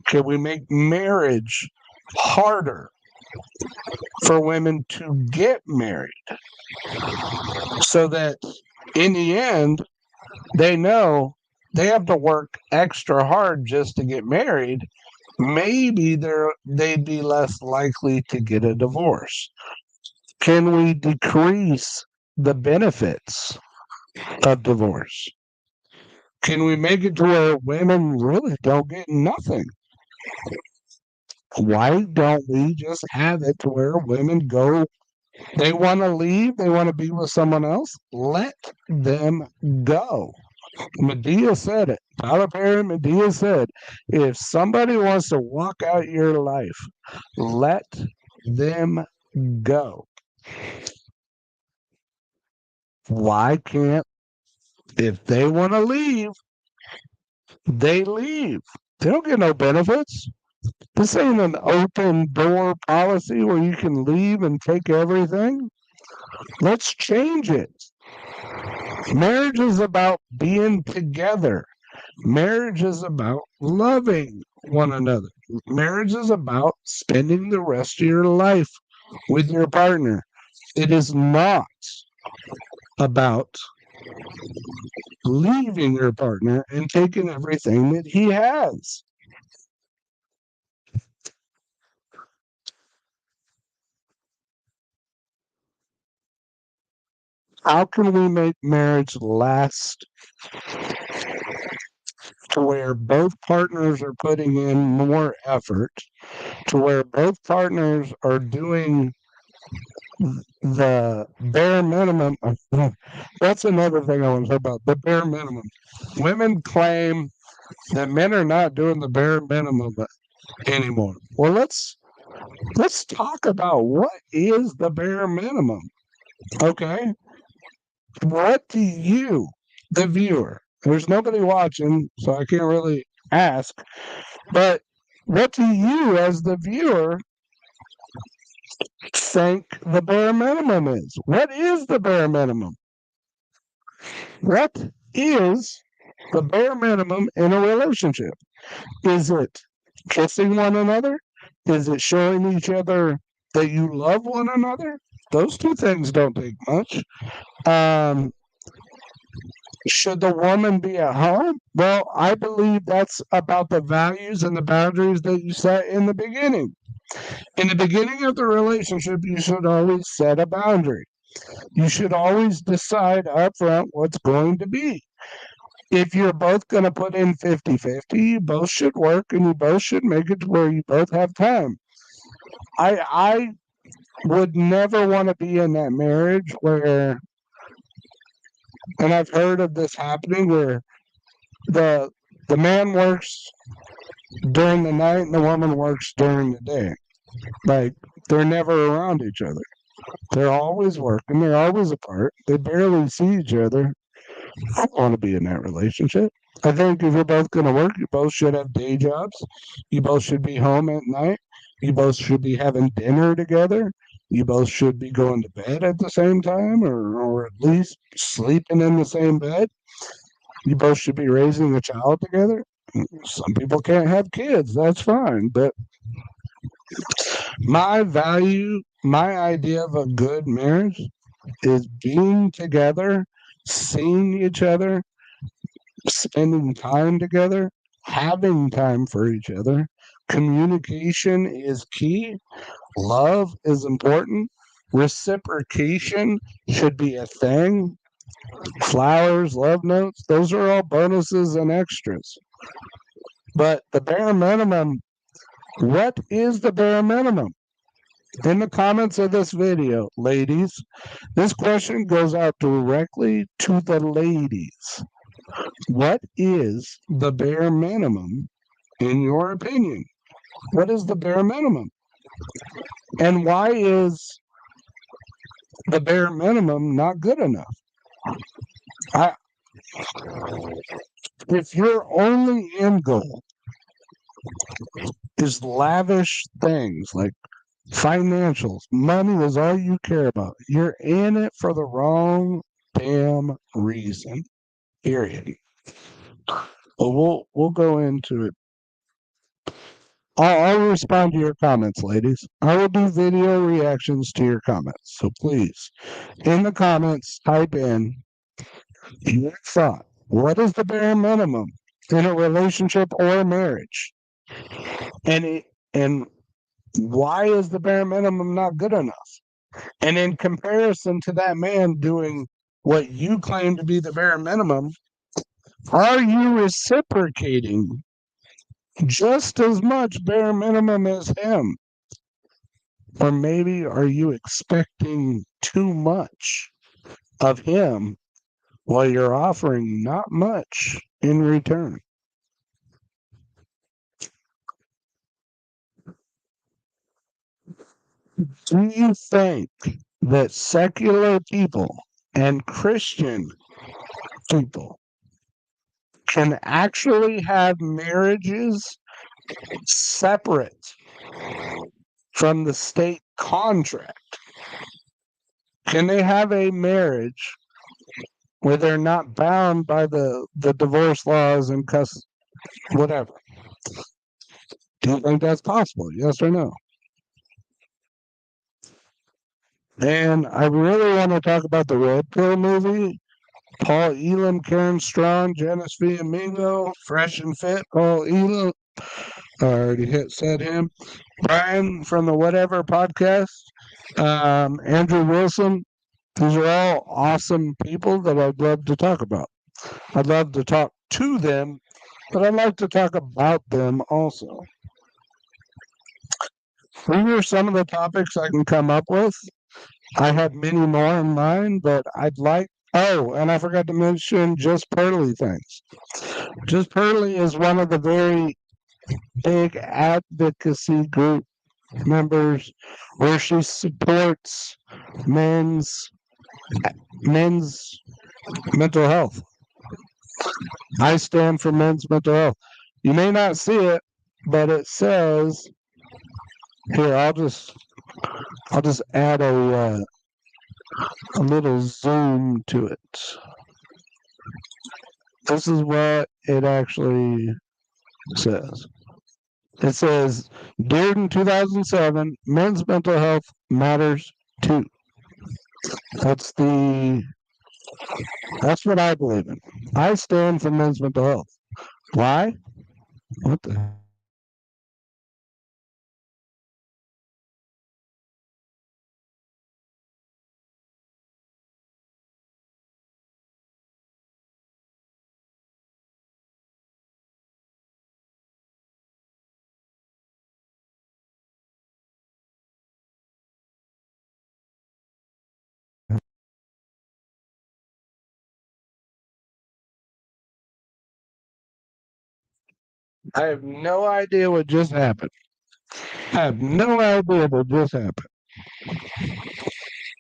Can we make marriage harder for women to get married so that in the end they know they have to work extra hard just to get married? Maybe they'd be less likely to get a divorce. Can we decrease the benefits of divorce? Can we make it to where women really don't get nothing? Why don't we just have it to where women go, they want to leave, they want to be with someone else? Let them go. Medea said it. Tyler Perry, Medea said, if somebody wants to walk out your life, let them go. Why can't, if they want to leave, they leave? They don't get no benefits. This ain't an open door policy where you can leave and take everything. Let's change it. Marriage is about being together. Marriage is about loving one another. Marriage is about spending the rest of your life with your partner. It is not about leaving your partner and taking everything that he has. How can we make marriage last to where both partners are putting in more effort, to where both partners are doing the bare minimum? That's another thing I want to talk about, the bare minimum. Women claim that men are not doing the bare minimum anymore. Well, let's talk about what is the bare minimum. Okay, what do you, the viewer, there's nobody watching, so I can't really ask, but what do you, as the viewer, think the bare minimum is? What is the bare minimum? What is the bare minimum in a relationship? Is it kissing one another? Is it showing each other that you love one another? Those two things don't take much. Um, should the woman be at home? Well, I believe that's about the values and the boundaries that you set in the beginning. In the beginning of the relationship, you should always set a boundary. You should always decide up front what's going to be. If you're both going to put in 50-50, you both should work and you both should make it to where you both have time. I would never want to be in that marriage where, and I've heard of this happening, where the the man works during the night and the woman works during the day. Like, they're never around each other. They're always working. They're always apart. They barely see each other. I don't want to be in that relationship. I think if you're both going to work, you both should have day jobs. You both should be home at night. You both should be having dinner together. You both should be going to bed at the same time, or at least sleeping in the same bed. You both should be raising a child together. Some people can't have kids. That's fine. But my idea of a good marriage is being together, seeing each other, spending time together, having time for each other. Communication is key. Love is important. Reciprocation should be a thing. Flowers, love notes, those are all bonuses and extras. But the bare minimum, what is the bare minimum? In the comments of this video, ladies, this question goes out directly to the ladies. What is the bare minimum in your opinion? What is the bare minimum? And why is the bare minimum not good enough? I, if your only end goal is lavish things like financials, money is all you care about, you're in it for the wrong damn reason. Period. Well, we'll go into it. I'll respond to your comments, ladies. I will do video reactions to your comments. So please, in the comments, type in your thought. What is the bare minimum in a relationship or a marriage? And why is the bare minimum not good enough? And in comparison to that man doing what you claim to be the bare minimum, are you reciprocating just as much bare minimum as him? Or maybe are you expecting too much of him while you're offering not much in return? Do you think that secular people and Christian people can actually have marriages separate from the state contract? Can they have a marriage where they're not bound by the divorce laws and whatever? Do you think that's possible? Yes or no? And I really want to talk about the Red Pill movie. Paul Elam, Karen Strong, Janice Fiamingo, Fresh and Fit, Paul Elam. I already said him. Brian from the Whatever podcast. Andrew Wilson. These are all awesome people that I'd love to talk about. I'd love to talk to them, but I'd like to talk about them also. These are some of the topics I can come up with. I have many more in mind, but I'd like. Oh, and I forgot to mention Just Pearly things. Just Pearly is one of the very big advocacy group members where she supports men's mental health. I stand for men's mental health. You may not see it, but it says here. I'll just add a little zoom to it. This is what it actually says. It says, Dearden2007, men's mental health matters too. That's what I believe in. I stand for men's mental health. Why? What the? I have no idea what just happened. I have no idea what just happened.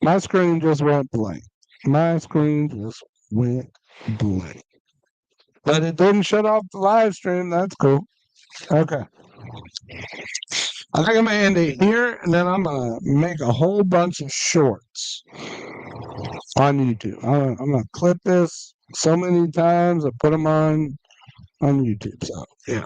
My screen just went blank. My screen just went blank. But it didn't shut off the live stream. That's cool. Okay. I think I'm gonna end it here, and then I'm gonna make a whole bunch of shorts on YouTube. I'm gonna clip this so many times. I put them on YouTube. So yeah.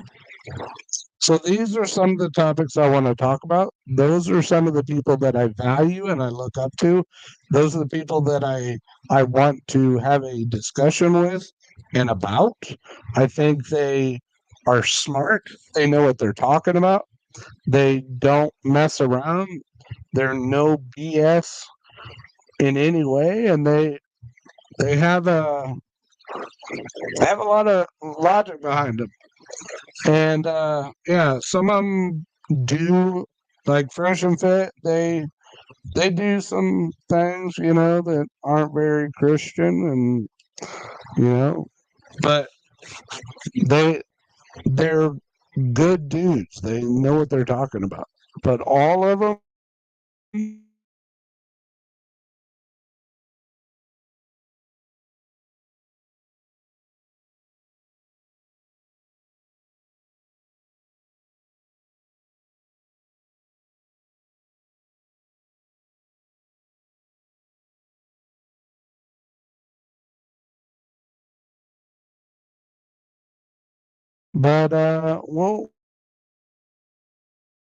So these are some of the topics I want to talk about. Those are some of the people that I value and I look up to. Those are the people that I want to have a discussion with and about. I think they are smart. They know what they're talking about. They don't mess around. They're no BS in any way, and they have a lot of logic behind them. And yeah, some of them do, like Fresh and Fit. They do some things, that aren't very Christian, and but they're good dudes. They know what they're talking about. But all of them, but well,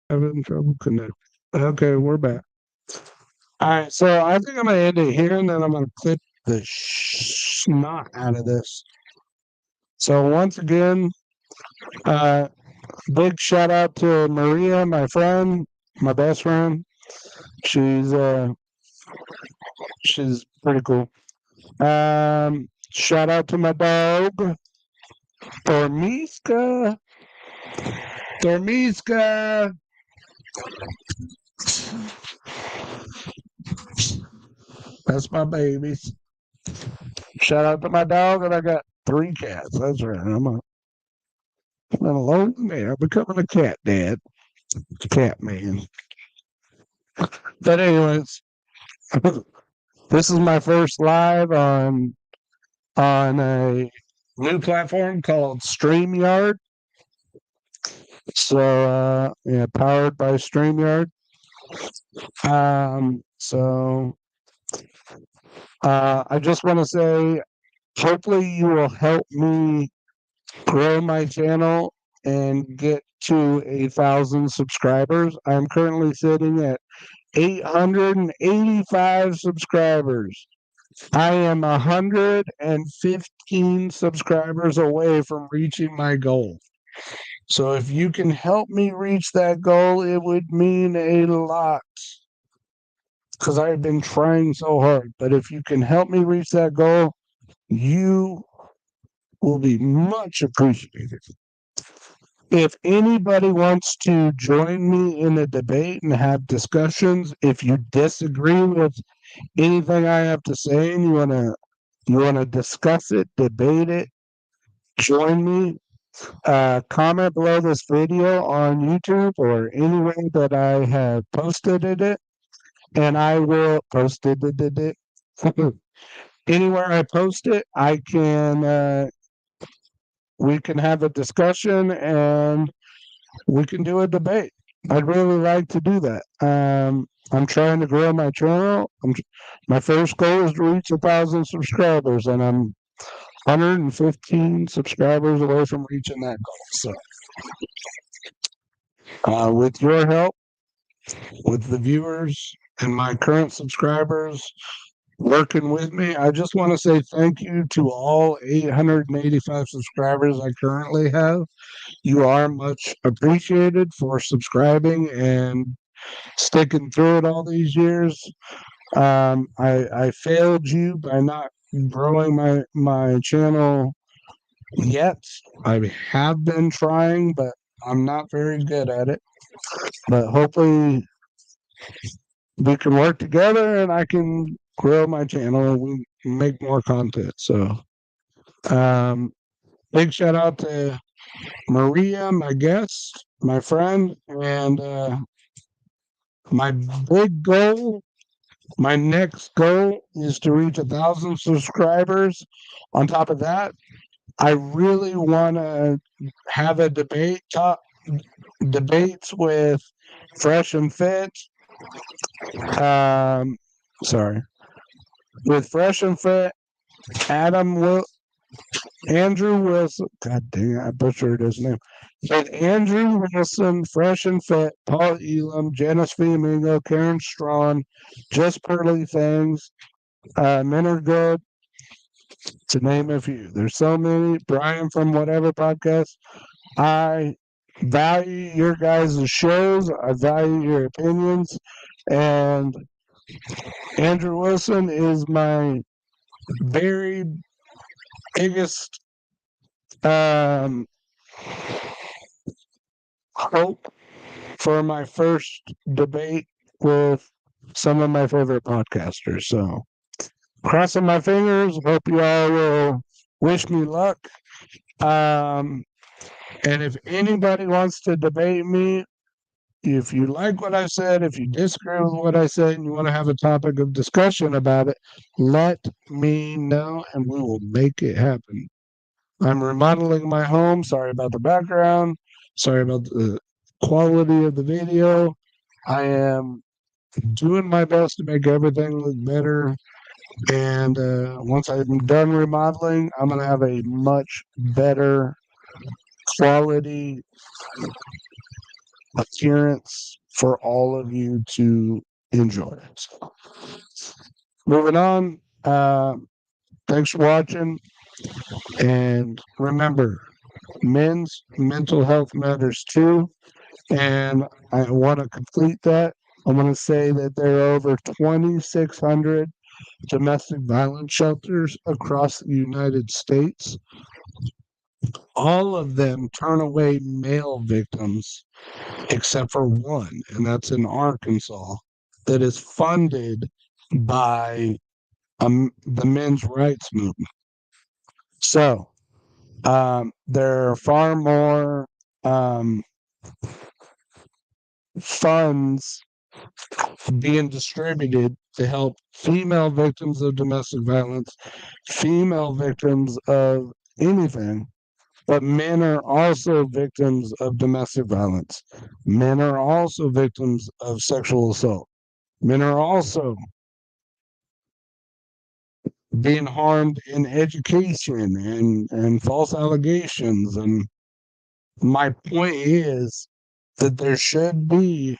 having trouble connecting. Okay, we're back. All right, so I think I'm gonna end it here, and then I'm gonna clip the snot out of this. So once again, uh, big shout out to Maria, my friend, my best friend. She's she's pretty cool. Shout out to my dog, Dormiska. Dormiska. That's my babies. Shout out to my dog, and I got 3 cats. That's right. I'm a lone man. I'm becoming a cat dad. Cat man. But anyways, this is my first live on a new platform called StreamYard. So yeah, powered by StreamYard. So I just want to say, hopefully you will help me grow my channel and get to 1,000 subscribers. I'm currently sitting at 885 subscribers. I am 115 subscribers away from reaching my goal. So if you can help me reach that goal, it would mean a lot. Because I've been trying so hard. But if you can help me reach that goal, you will be much appreciated. If anybody wants to join me in a debate and have discussions, if you disagree with anything I have to say and you wanna discuss it, debate it, join me. Comment below this video on YouTube or anywhere that I have posted it, and I will post it. Anywhere I post it, I can. We can have a discussion and we can do a debate. I'd really like to do that. I'm trying to grow my channel. My first goal is to reach 1,000 subscribers, and I'm 115 subscribers away from reaching that goal. So, with your help, with the viewers and my current subscribers working with me, I just want to say thank you to all 885 subscribers I currently have. You are much appreciated for subscribing and sticking through it all these years. I failed you by not growing my channel yet. I have been trying, but I'm not very good at it. But hopefully we can work together and I can grow my channel and we make more content. So big shout out to Maria, my guest, my friend, and my big goal, my next goal is to reach 1,000 subscribers. On top of that, I really want to have a debates with Fresh and Fit. Um, sorry, with Fresh and Fit, Andrew Wilson. God dang it, I butchered his name. With Andrew Wilson, Fresh and Fit, Paul Elam, Janice Fiamingo, Karen Strawn, Just Pearly Things, Men Are Good, to name a few. There's so many. Brian from whatever podcast. I value your guys' shows. I value your opinions. And Andrew Wilson is my very biggest um, hope for my first debate with some of my favorite podcasters. So, crossing my fingers. Hope you all will wish me luck. Um, And if anybody wants to debate me, if you like what I said, if you disagree with what I said, and you want to have a topic of discussion about it, let me know and we will make it happen. I'm remodeling my home. Sorry about the background. Sorry about the quality of the video. I am doing my best to make everything look better. And once I'm done remodeling, I'm going to have a much better quality appearance for all of you to enjoy. So, moving on. Thanks for watching. And remember, men's mental health matters too. And I want to complete that. I want to say that there are over 2,600 domestic violence shelters across the United States. All of them turn away male victims except for one, and that's in Arkansas, that is funded by the men's rights movement. So there are far more funds being distributed to help female victims of domestic violence, female victims of anything, but men are also victims of domestic violence. Men are also victims of sexual assault. Men are also being harmed in education and false allegations. And my point is that there should be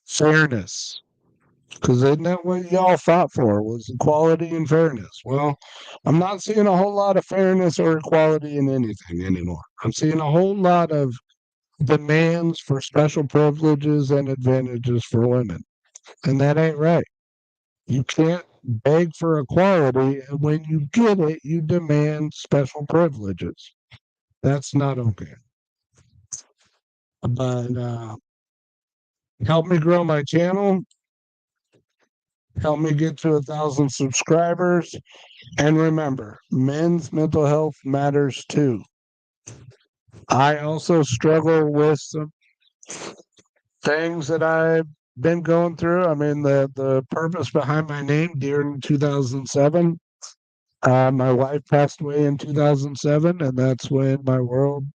fairness. Because isn't that what y'all fought for, was equality and fairness? Well, I'm not seeing a whole lot of fairness or equality in anything anymore. I'm seeing a whole lot of demands for special privileges and advantages for women. And that ain't right. You can't beg for equality, and when you get it, you demand special privileges. That's not okay. But help me grow my channel. Help me get to 1,000 subscribers. And remember, men's mental health matters too. I also struggle with some things that I've been going through. I mean, the purpose behind my name, Dearden2007. My wife passed away in 2007, and that's when my world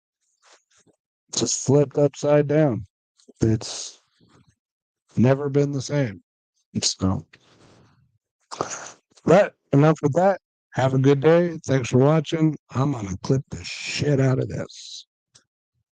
just flipped upside down. It's never been the same. So, but enough with that. Have a good day. Thanks for watching. I'm gonna clip the shit out of this.